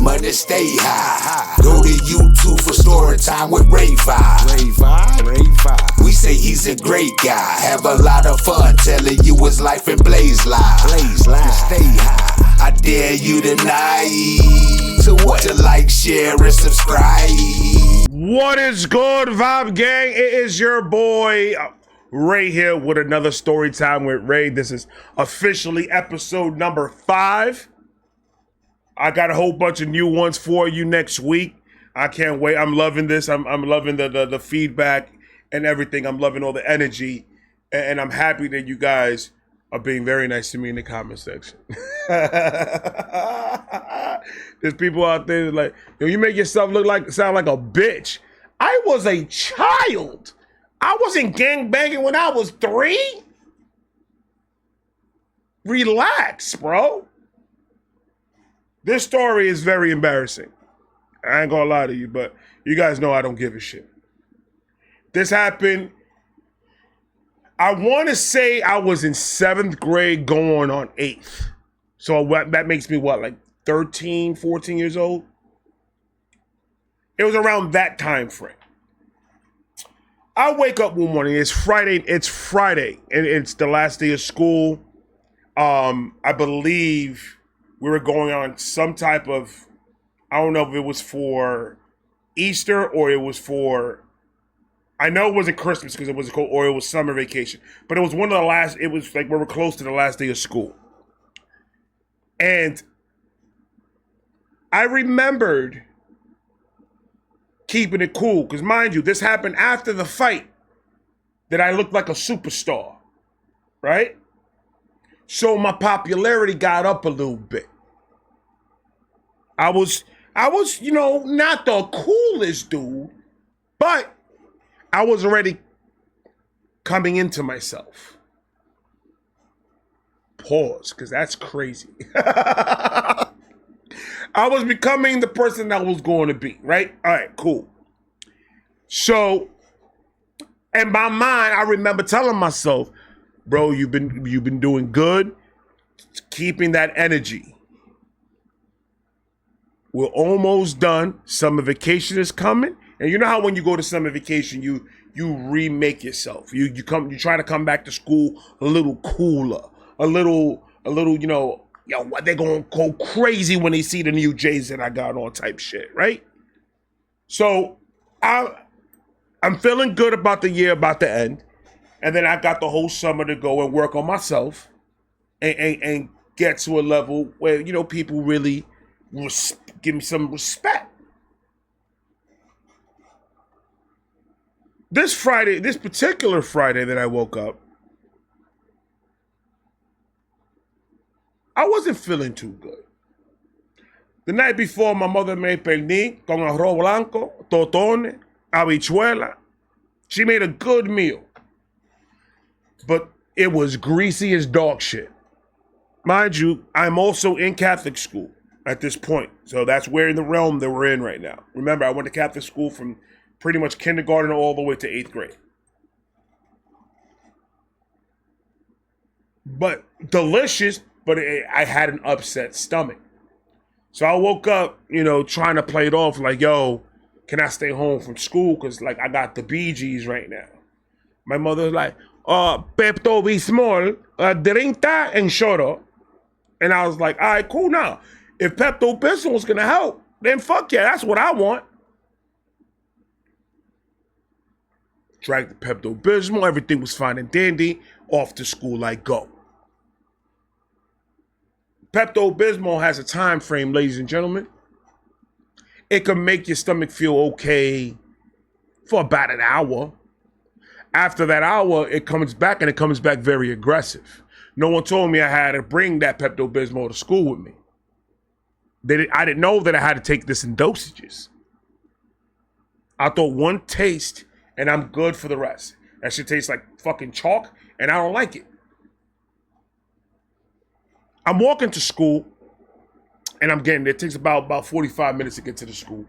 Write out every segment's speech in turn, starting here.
money stay high. Go to YouTube for story time with Ray 5. We say he's a great guy. Have a lot of fun telling you his life and blaze live. Stay high. I dare you tonight to what? To like, share, and subscribe. What is good, Vibe Gang? It is your boy Ray here with another story time with Ray. This is officially episode number 5. I got a whole bunch of new ones for you next week. I can't wait. I'm loving this. I'm loving the feedback and everything. I'm loving all the energy, and I'm happy that you guys are being very nice to me in the comment section. There's people out there like, yo, you make yourself sound like a bitch. I was a child. I wasn't gangbanging when I was 3. Relax, bro. This story is very embarrassing. I ain't gonna lie to you, but you guys know I don't give a shit. This happened, I want to say I was in 7th grade going on 8th. So that makes me what, like 13, 14 years old? It was around that time frame. I wake up one morning, it's Friday, and it's the last day of school. I believe we were going on some type of, I don't know if it was for Easter or it was for, I know it wasn't Christmas because it was cold, or it was summer vacation. But it was one of the last, it was like we were close to the last day of school. And I remembered keeping it cool, because mind you, this happened after the fight that I looked like a superstar, right? So my popularity got up a little bit. I was, you know, not the coolest dude, but I was already coming into myself. Pause, because that's crazy. I was becoming the person that I was going to be, right? All right, cool. So, in my mind, I remember telling myself, bro, you've been doing good, keeping that energy. We're almost done. Summer vacation is coming. And you know how when you go to summer vacation, you remake yourself. You try to come back to school a little cooler, a little, you know, yo, what, they're gonna go crazy when they see the new J's that I got on type shit, right? So I'm feeling good about the year about to end. And then I got the whole summer to go and work on myself and get to a level where, you know, people really give me some respect. This particular Friday that I woke up, I wasn't feeling too good. The night before, my mother made pernil con arroz blanco, totones, habichuela. She made a good meal. But it was greasy as dog shit. Mind you, I'm also in Catholic school at this point. So that's where in the realm that we're in right now. Remember, I went to Catholic school from pretty much kindergarten all the way to 8th grade. But delicious, but I had an upset stomach. So I woke up, you know, trying to play it off like, yo, can I stay home from school? Because, like, I got the BGs right now. My mother's like, Pepto-Bismol, Drinta and Shoro. And I was like, all right, cool now. If Pepto-Bismol was going to help, then fuck yeah, that's what I want. Drank the Pepto-Bismol, everything was fine and dandy. Off to school I go. Pepto-Bismol has a time frame, ladies and gentlemen. It can make your stomach feel okay for about an hour. After that hour, it comes back, and it comes back very aggressive. No one told me I had to bring that Pepto-Bismol to school with me. I didn't know that I had to take this in dosages. I thought one taste and I'm good for the rest. That shit tastes like fucking chalk, and I don't like it. I'm walking to school, and I'm getting there. It takes about 45 minutes to get to the school.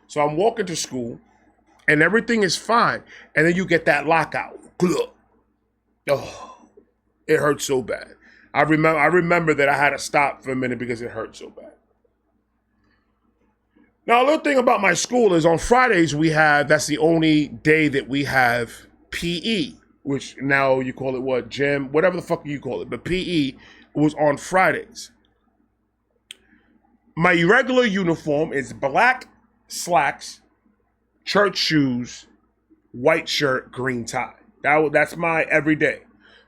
So I'm walking to school, and everything is fine. And then you get that lockout. Oh, it hurts so bad. I remember that I had to stop for a minute because it hurt so bad. Now, a little thing about my school is on Fridays that's the only day that we have PE, which now you call it what, gym, whatever the fuck you call it. But PE was on Fridays. My regular uniform is black slacks, church shoes, white shirt, green tie. That's my everyday.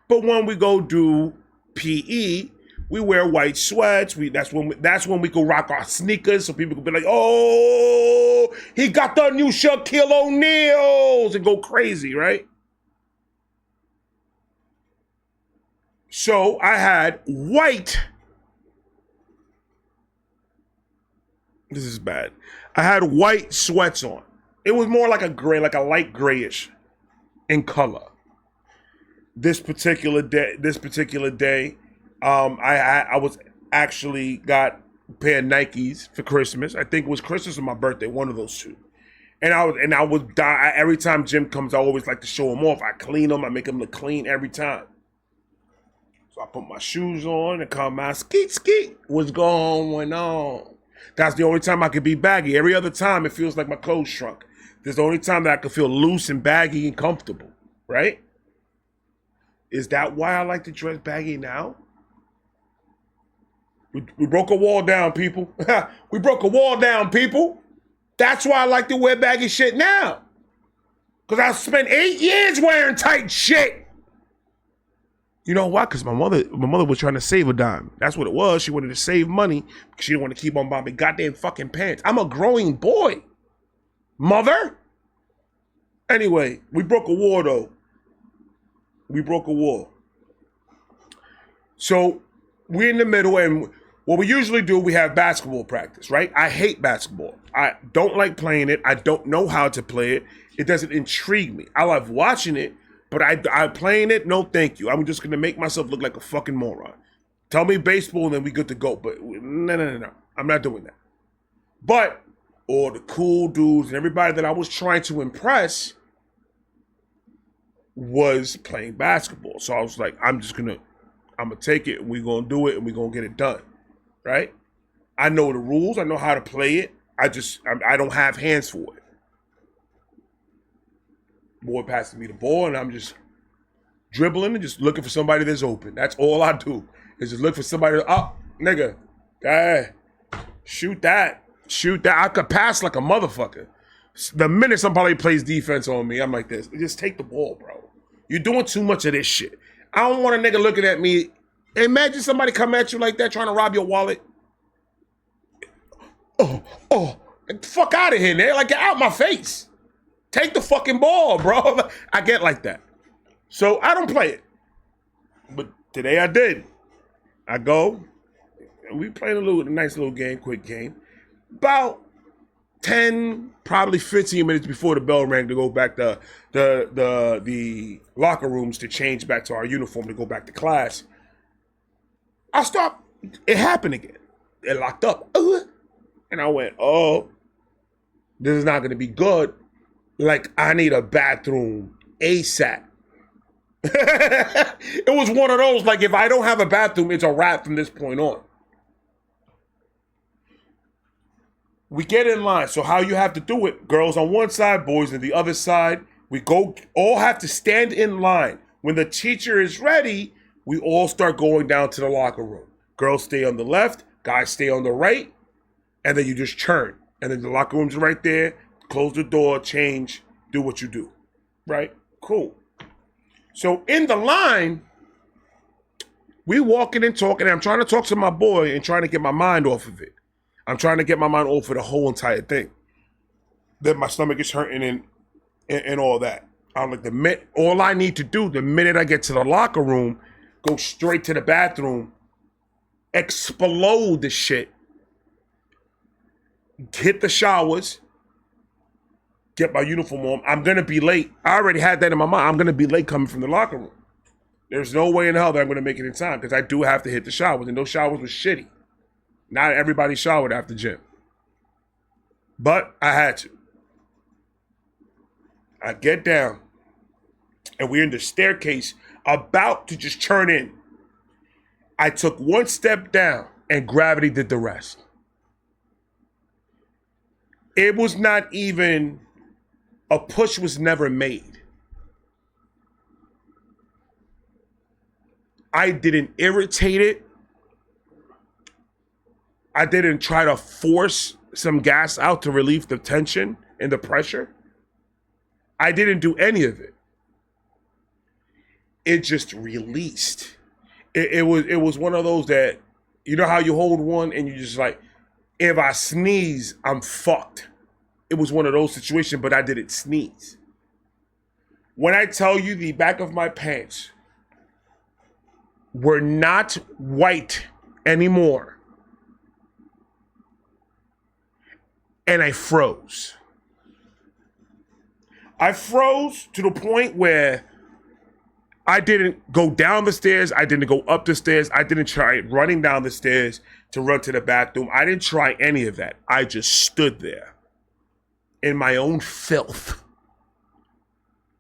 But when we go do PE, we wear white sweats. That's when we can rock our sneakers, so people can be like, "Oh, he got the new Shaquille O'Neals," and go crazy, right? So I had white. This is bad. I had white sweats on. It was more like a gray, like a light grayish in color. This particular day, I was actually got a pair of Nikes for Christmas. I think it was Christmas or my birthday, one of those two. And I would die every time Jim comes. I always like to show him off. I clean them. I make them look clean every time. So I put my shoes on and come out. Skeet, skeet. What's going on? That's the only time I could be baggy. Every other time, it feels like my clothes shrunk. This is the only time that I could feel loose and baggy and comfortable, right? Is that why I like to dress baggy now? We broke a wall down, people. We broke a wall down, people. That's why I like to wear baggy shit now. Because I spent 8 years wearing tight shit. You know why? Because my mother was trying to save a dime. That's what it was. She wanted to save money because she didn't want to keep on buying me goddamn fucking pants. I'm a growing boy. Mother? Anyway, we broke a war, though. We broke a war. So we're in the middle, and what we usually do, we have basketball practice, right? I hate basketball. I don't like playing it. I don't know how to play it. It doesn't intrigue me. I love watching it, but I playing it, no thank you. I'm just going to make myself look like a fucking moron. Tell me baseball, and then we good to go. But no. I'm not doing that. But all the cool dudes and everybody that I was trying to impress was playing basketball. So I was like, I'm going to take it, and we're going to do it, and we're going to get it done, right? I know the rules. I know how to play it. I don't have hands for it. Boy passing me the ball, and I'm just dribbling and just looking for somebody that's open. That's all I do, is just look for somebody. Oh, nigga, shoot that. I could pass like a motherfucker. The minute somebody plays defense on me, I'm like this. Just take the ball, bro. You're doing too much of this shit. I don't want a nigga looking at me. Imagine somebody come at you like that trying to rob your wallet. Oh, get the fuck out of here, nigga. Like, get out my face. Take the fucking ball, bro. I get like that. So I don't play it. But today I did. I go, and we played a nice little game, quick game. About 10, probably 15 minutes before the bell rang to go back to the locker rooms to change back to our uniform to go back to class. I stopped. It happened again. It locked up. And I went, oh, this is not going to be good. Like, I need a bathroom ASAP. It was one of those, like, if I don't have a bathroom, it's a wrap from this point on. We get in line. So how you have to do it, girls on one side, boys on the other side. We all have to stand in line. When the teacher is ready, we all start going down to the locker room. Girls stay on the left, guys stay on the right, and then you just churn. And then the locker room's right there. Close the door, change, do what you do. Right? Cool. So in the line, we walking and talking, and I'm trying to talk to my boy and trying to get my mind off of it. I'm trying to get my mind off of the whole entire thing. Then my stomach is hurting and all that. I'm like, all I need to do the minute I get to the locker room, go straight to the bathroom, explode the shit, hit the showers, get my uniform on. I'm going to be late. I already had that in my mind. I'm going to be late coming from the locker room. There's no way in hell that I'm going to make it in time because I do have to hit the showers, and those showers were shitty. Not everybody showered after gym. But I had to. I get down, and we're in the staircase about to just turn in. I took one step down, and gravity did the rest. It was not even, a push was never made. I didn't irritate it. I didn't try to force some gas out to relieve the tension and the pressure. I didn't do any of it. It just released. It was one of those that, you know how you hold one and you just like, if I sneeze, I'm fucked. It was one of those situations, but I didn't sneeze. When I tell you the back of my pants were not white anymore, and I froze. I froze to the point where I didn't go down the stairs. I didn't go up the stairs. I didn't try running down the stairs to run to the bathroom. I didn't try any of that. I just stood there in my own filth,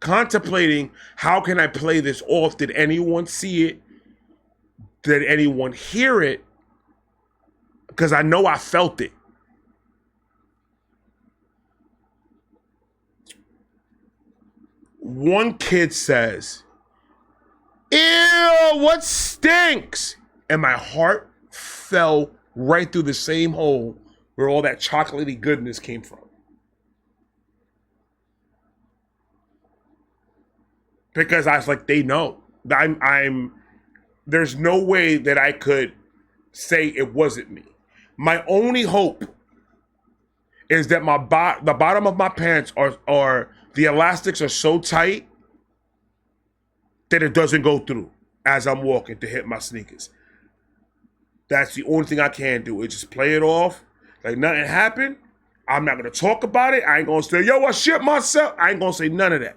contemplating, how can I play this off? Did anyone see it? Did anyone hear it? Because I know I felt it. One kid says, "Ew, what stinks?" And my heart fell right through the same hole where all that chocolatey goodness came from. Because I was like, they know. There's no way that I could say it wasn't me. My only hope is that the bottom of my pants are the elastics are so tight that it doesn't go through as I'm walking to hit my sneakers. That's the only thing I can do, is just play it off like nothing happened. I'm not gonna talk about it. I ain't gonna say, yo, I shit myself. I ain't gonna say none of that.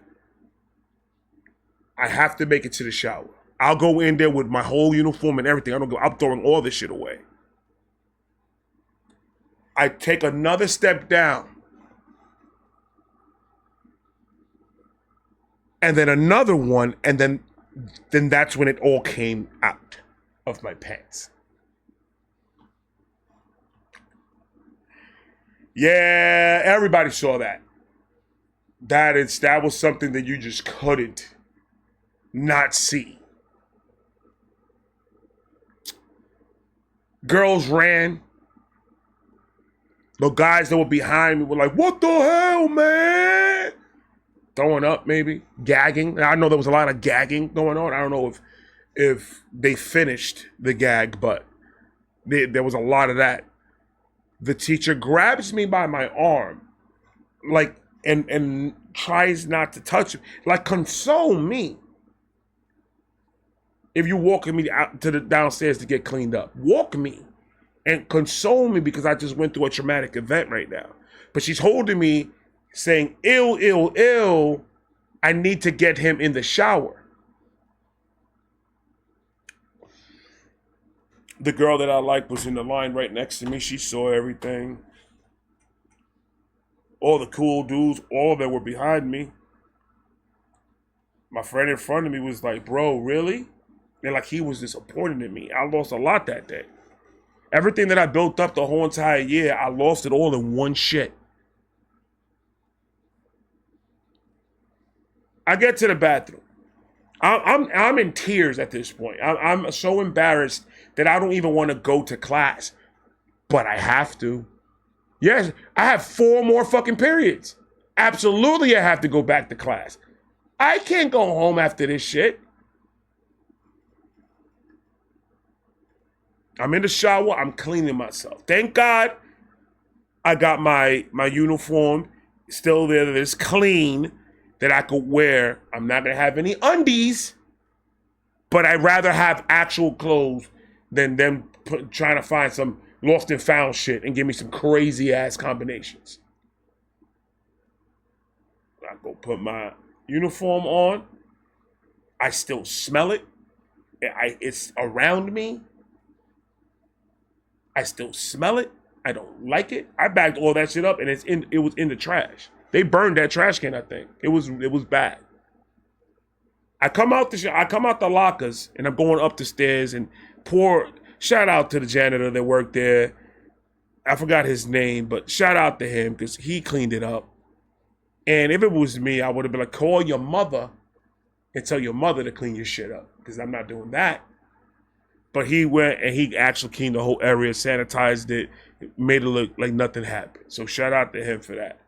I have to make it to the shower. I'll go in there with my whole uniform and everything. I'm throwing all this shit away. I take another step down. And then another one, and then that's when it all came out of my pants. Yeah, everybody saw that. That was something that you just couldn't not see. Girls ran. The guys that were behind me were like, "What the hell, man?" Throwing up, maybe gagging. I know there was a lot of gagging going on. I don't know if they finished the gag, but there was a lot of that. The teacher grabs me by my arm, like, and tries not to touch me, like, console me. If you're walking me out to the downstairs to get cleaned up, walk me and console me, because I just went through a traumatic event right now. But she's holding me, saying, "Ill, ill, ill. I need to get him in the shower." The girl that I liked was in the line right next to me. She saw everything. All the cool dudes, all that were behind me. My friend in front of me was like, "Bro, really?" And like, he was disappointed in me. I lost a lot that day. Everything that I built up the whole entire year, I lost it all in one shit. I get to the bathroom. I'm in tears at this point. I'm so embarrassed that I don't even want to go to class, but I have to. Yes, I have 4 more fucking periods. Absolutely, I have to go back to class. I can't go home after this shit. I'm in the shower. I'm cleaning myself. Thank God I got my uniform still there that is clean, that I could wear. I'm not going to have any undies, but I'd rather have actual clothes than them trying to find some lost and found shit and give me some crazy ass combinations. I go put my uniform on. I still smell it. It's around me. I still smell it. I don't like it. I bagged all that shit up, and it was in the trash. They burned that trash can, I think. It was bad. I come out the lockers, and I'm going up the stairs and shout out to the janitor that worked there. I forgot his name, but shout out to him because he cleaned it up. And if it was me, I would have been like, call your mother and tell your mother to clean your shit up because I'm not doing that. But he went and he actually cleaned the whole area, sanitized it, made it look like nothing happened. So shout out to him for that.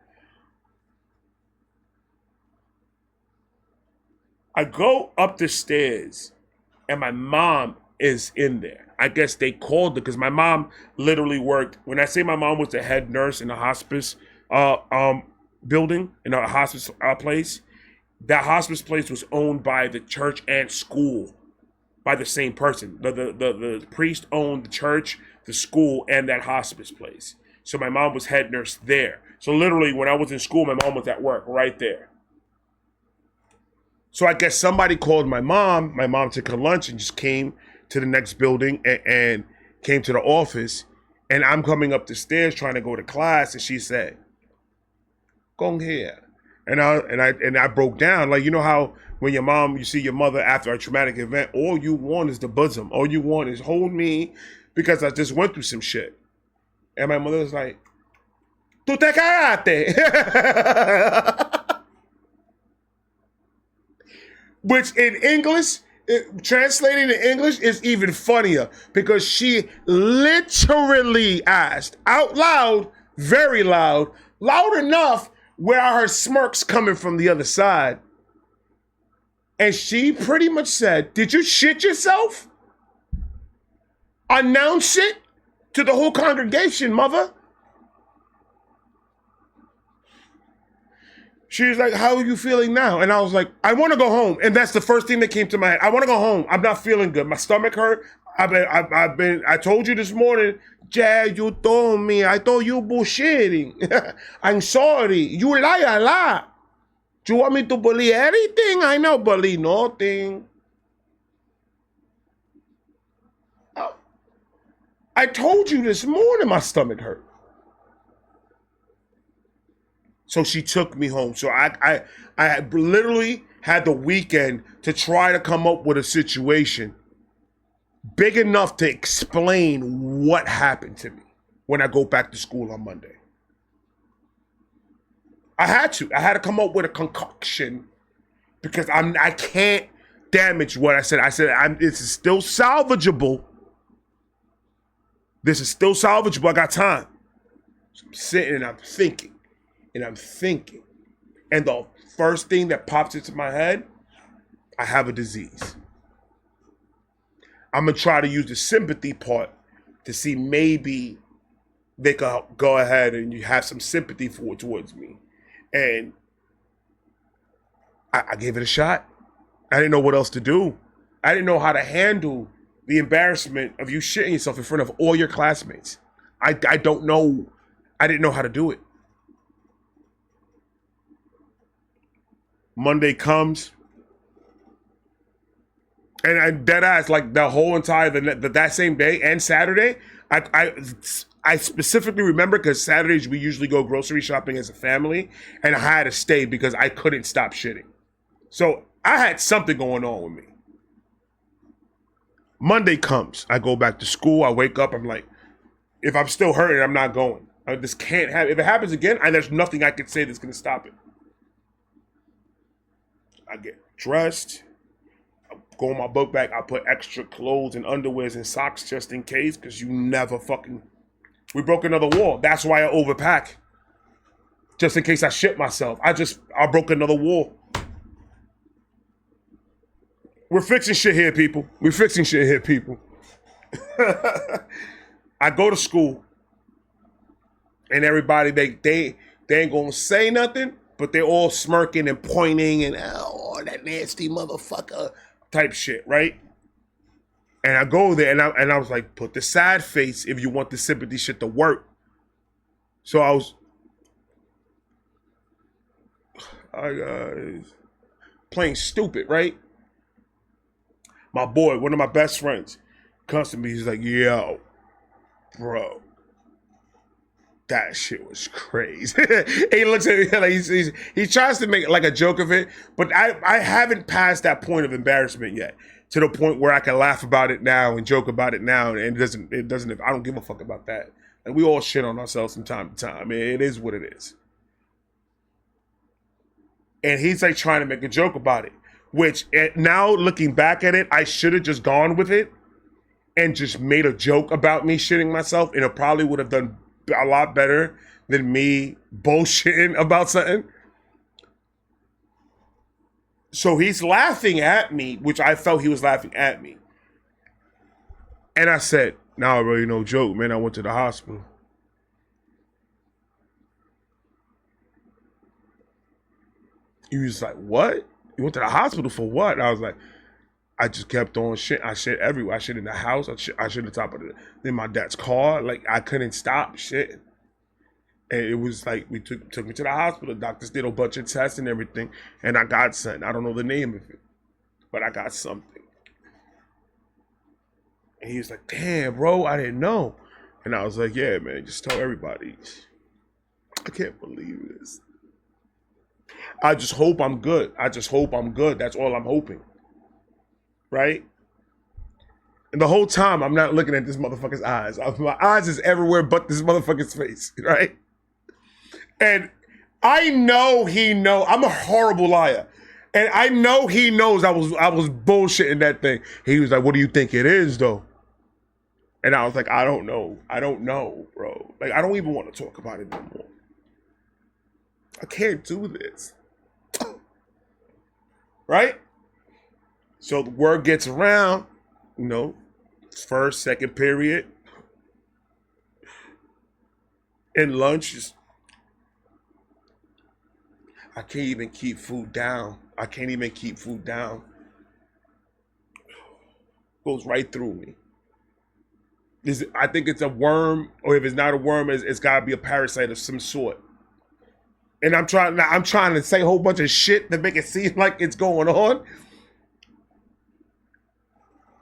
I go up the stairs and my mom is in there. I guess they called her because my mom literally worked. When I say my mom was the head nurse in a hospice building, in a hospice place, that hospice place was owned by the church and school by the same person. The priest owned the church, the school, and that hospice place. So my mom was head nurse there. So literally when I was in school, my mom was at work right there. So I guess somebody called my mom. My mom took her lunch and just came to the next building and came to the office. And I'm coming up the stairs trying to go to class. And she said, "Go here." And I broke down. Like, you know how when you see your mother after a traumatic event, all you want is the bosom. All you want is hold me because I just went through some shit. And my mother was like, "Tú te cagaste." Which in English, translating to English is even funnier because she literally asked out loud, very loud, loud enough where are her smirks coming from the other side. And she pretty much said, "Did you shit yourself? Announce it to the whole congregation, mother." She was like, "How are you feeling now?" And I was like, "I want to go home." And that's the first thing that came to my head. I want to go home. I'm not feeling good. My stomach hurt. I told you this morning, Jay, you told me. I thought you bullshitting. I'm sorry. You lie a lot. You want me to believe anything? I don't believe nothing. I told you this morning my stomach hurt. So she took me home. So I literally had the weekend to try to come up with a situation big enough to explain what happened to me when I go back to school on Monday. I had to come up with a concoction because I can't damage what I said. I said this is still salvageable. This is still salvageable. I got time. So I'm sitting and I'm thinking. And the first thing that pops into my head, I have a disease. I'm going to try to use the sympathy part to see maybe they could go ahead and you have some sympathy towards me. And I gave it a shot. I didn't know what else to do. I didn't know how to handle the embarrassment of you shitting yourself in front of all your classmates. I don't know. I didn't know how to do it. Monday comes, and I dead ass like the whole entire that same day and Saturday. I specifically remember because Saturdays we usually go grocery shopping as a family, and I had to stay because I couldn't stop shitting. So I had something going on with me. Monday comes, I go back to school. I wake up. I'm like, if I'm still hurting, I'm not going. This can't happen. If it happens again, there's nothing I can say that's gonna stop it. I get dressed, I go in my book bag, I put extra clothes and underwears and socks just in case, because you never we broke another wall. That's why I overpack. Just in case I shit myself. I broke another wall. We're fixing shit here, people. We're fixing shit here, people. I go to school, and everybody, they ain't gonna say nothing, but they're all smirking and pointing and, oh, that nasty motherfucker type shit, right? And I go there and I was like, put the sad face if you want the sympathy shit to work. So I was playing stupid, right? My boy, one of my best friends, comes to me, he's like, "Yo, bro, that shit was crazy." He looks at me like he tries to make like a joke of it, but I haven't passed that point of embarrassment yet to the point where I can laugh about it now and joke about it now, and it doesn't. I don't give a fuck about that. And we all shit on ourselves from time to time. It is what it is. And he's like trying to make a joke about it, which now looking back at it, I should have just gone with it and just made a joke about me shitting myself, and it probably would have done a lot better than me bullshitting about something. So he's laughing at me, which I felt he was laughing at me. And I said, nah, really no joke, man. I went to the hospital. He was like, what? You went to the hospital for what? And I was like, I just kept on shit. I shit everywhere. I shit in the house. I shit on the top of in my dad's car. Like, I couldn't stop shitting. And it was like, we took me to the hospital. Doctors did a bunch of tests and everything. And I got something. I don't know the name of it, but I got something. And he was like, damn, bro, I didn't know. And I was like, yeah, man, just tell everybody. I can't believe this. I just hope I'm good. I just hope I'm good. That's all I'm hoping. Right? And the whole time, I'm not looking at this motherfucker's eyes. My eyes is everywhere but this motherfucker's face. Right? And I know he knows. I'm a horrible liar. And I know he knows I was bullshitting that thing. He was like, what do you think it is, though? And I was like, I don't know. I don't know, bro. Like, I don't even want to talk about it no more. I can't do this. Right? So the word gets around, you know, first, second period. And lunch is, I can't even keep food down. I can't even keep food down. Goes right through me. I think it's a worm, or if it's not a worm, it's got to be a parasite of some sort. And I'm trying to say a whole bunch of shit to make it seem like it's going on.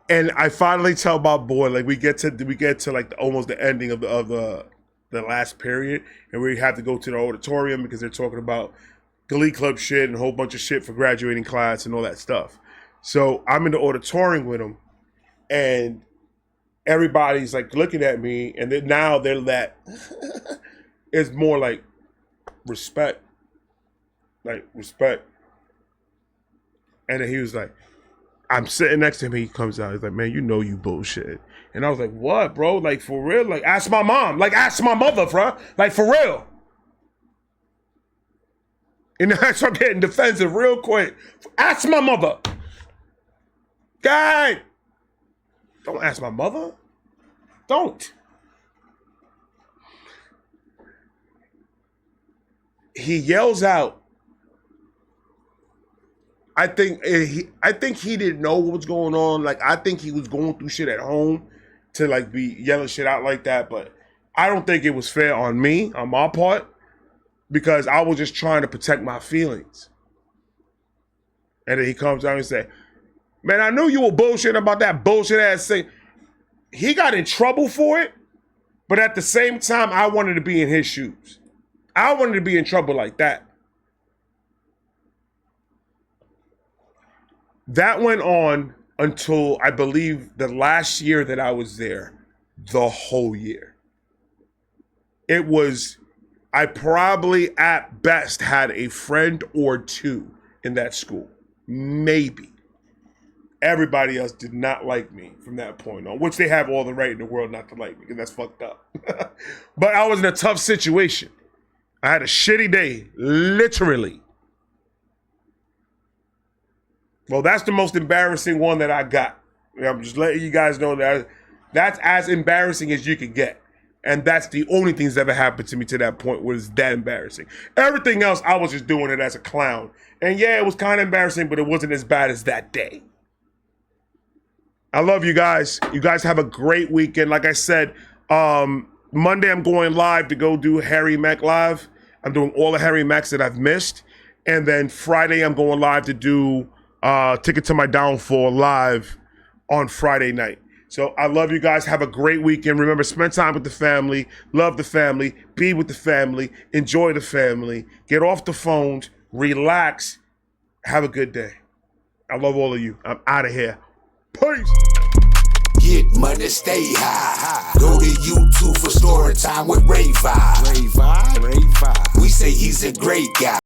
And I finally tell my boy, like, we get to like almost the ending of the last period, and we have to go to the auditorium because they're talking about Glee Club shit and a whole bunch of shit for graduating class and all that stuff. So I'm in the auditorium with him, and everybody's like looking at me, and then now they're that. It's more like respect. Like, respect. And then he was like, I'm sitting next to him, he comes out, he's like, man, you know you bullshit. And I was like, what, bro? Like, for real? Like, ask my mom. Like, ask my mother, bro. Like, for real. And then I start getting defensive real quick. Ask my mother. God. Don't ask my mother. Don't. He yells out. I think he didn't know what was going on. Like, I think he was going through shit at home to like be yelling shit out like that. But I don't think it was fair on me, on my part, because I was just trying to protect my feelings. And then he comes out and says, man, I knew you were bullshitting about that bullshit ass thing. He got in trouble for it, but at the same time, I wanted to be in his shoes. I wanted to be in trouble like that. That went on until, I believe, the last year that I was there, the whole year. It was, I probably at best had a friend or two in that school. Maybe. Everybody else did not like me from that point on, which they have all the right in the world not to like me, because that's fucked up. But I was in a tough situation. I had a shitty day, literally. Well, that's the most embarrassing one that I got. I'm just letting you guys know that that's as embarrassing as you can get. And that's the only thing that's ever happened to me to that point where it's that embarrassing. Everything else, I was just doing it as a clown. And yeah, it was kind of embarrassing, but it wasn't as bad as that day. I love you guys. You guys have a great weekend. Like I said, Monday I'm going live to go do Harry Mack Live. I'm doing all the Harry Macks that I've missed. And then Friday I'm going live to do Ticket to My Downfall live on Friday night. So I love you guys. Have a great weekend. Remember, spend time with the family. Love the family. Be with the family. Enjoy the family. Get off the phones. Relax. Have a good day. I love all of you. I'm out of here. Peace. Get money, stay high. Go to YouTube for story time with Ray 5. We say he's a great guy.